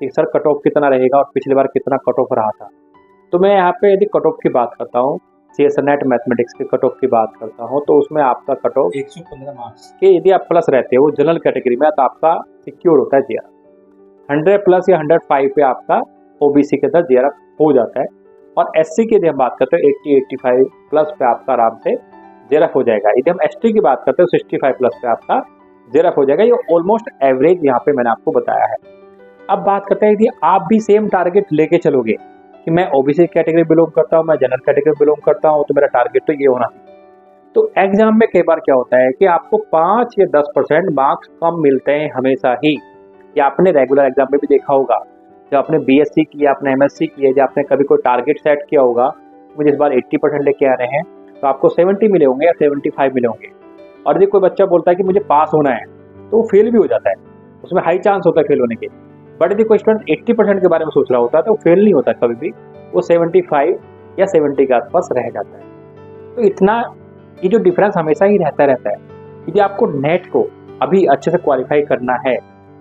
कि sir cut off कितना रहेगा और पिछली बार कितना कट ऑफ रहा था। तो मैं यहाँ पे यदि कट ऑफ की बात करता हूँ, CS नेट मैथमेटिक्स के कट ऑफ की बात करता हूँ, तो उसमें आपका कट ऑफ 115 मार्क्स कि यदि आप प्लस रहते हो जनरल कैटेगरी में तो आपका सिक्योर होता है JRF। 100 प्लस या 105 पे आपका OBC के अंदर JRF हो जाता है। और SC की यदि हम बात करते हैं 80-85 प्लस पे आपका आराम से JRF हो जाएगा। यदि हम ST की बात करते हैं 65 प्लस पे आपका JRF हो जाएगा। ये ऑलमोस्ट एवरेज यहाँ पे मैंने आपको बताया है। अब बात करते हैं यदि आप भी सेम टारगेट लेके चलोगे कि मैं OBC कैटेगरी बिलोंग करता हूँ, मैं जनरल कैटेगरी बिलोंग करता हूँ, तो मेरा टारगेट तो ये होना चाहिए। तो एग्जाम में कई बार क्या होता है कि आपको 5 या 10% मार्क्स कम मिलते हैं हमेशा ही। या आपने रेगुलर एग्जाम में भी देखा होगा, जब आपने BSc किया, आपने MSc किया, जब आपने कभी कोई टारगेट सेट किया होगा, मुझे इस बार 80% लेके आ रहे हैं, तो आपको 70 मिले होंगे या 75 मिले होंगे। और यदि कोई बच्चा बोलता है कि मुझे पास होना है, तो वो फेल भी हो जाता है, उसमें हाई चांस होता है फेल होने के। बट यदि कोई स्टूडेंट 80% के बारे में सोच रहा होता है तो फेल नहीं होता कभी भी, वो 75 या 70 के आसपास रह जाता है। तो इतना ये जो डिफरेंस हमेशा ही रहता है। यदि आपको नेट को अभी अच्छे से क्वालिफाई करना है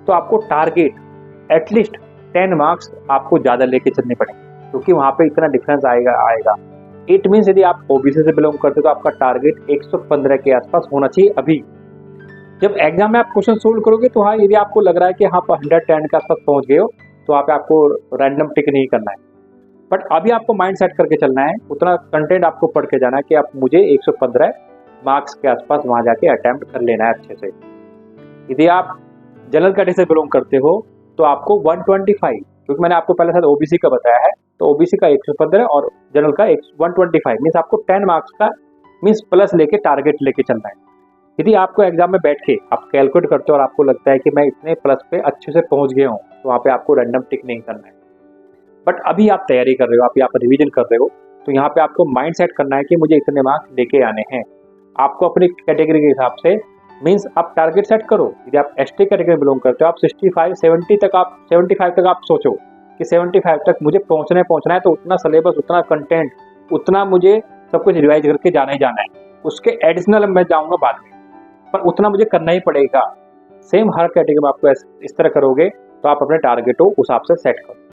तो आपको टारगेट एटलीस्ट 10 मार्क्स आपको ज़्यादा लेके चलने पड़ेंगे, क्योंकि वहाँ पे इतना डिफरेंस आएगा। इट मीन्स यदि आप OBC से बिलोंग करते हो तो आपका टारगेट 115 के आसपास होना चाहिए अभी। जब एग्जाम में आप क्वेश्चन सोल्व करोगे तो हाँ, यदि आपको लग रहा है कि हाँ 110 के आसपास पहुँच गए हो, तो वहाँ पे आपको रैंडम टिक नहीं करना है। बट अभी आपको माइंड सेट करके चलना है, उतना कंटेंट आपको पढ़ के जाना है कि आप मुझे 115 मार्क्स के आसपास वहाँ जाके अटेम्प्ट कर लेना है अच्छे से। यदि आप जनरल कैटेगरी से बिलोंग करते हो तो आपको 125, क्योंकि मैंने आपको पहले साथ OBC का बताया है, तो OBC का 115 और जनरल का 125 मीन्स आपको 10 मार्क्स का मीन्स प्लस लेके टारगेट लेके चलना है। यदि आपको एग्जाम में बैठ के आप कैलकुलेट करते हो और आपको लगता है कि मैं इतने प्लस पे अच्छे से पहुँच गया हूँ, तो वहाँ पे आपको रैंडम टिक नहीं करना है। बट अभी आप तैयारी कर रहे हो, आप यहाँ पर रिवीजन कर रहे हो, तो यहाँ पे आपको माइंड सेट करना है कि मुझे इतने मार्क्स लेके आने हैं। आपको अपनी कैटेगरी के हिसाब से मीन्स आप टारगेट सेट करो। यदि आप ST कैटेगरी में बिलोंग करते हो, आप 65-70 तक आप 75 तक आप सोचो कि 75 तक मुझे पहुँचना है, तो उतना सिलेबस, उतना कंटेंट, उतना मुझे सब कुछ रिवाइज करके जाना ही जाना है। उसके एडिशनल मैं जाऊँगा बाद में, पर उतना मुझे करना ही पड़ेगा। सेम हर कैटेगरी में आपको इस तरह करोगे तो आप अपने टारगेट को उस हिसाब से सेट करो।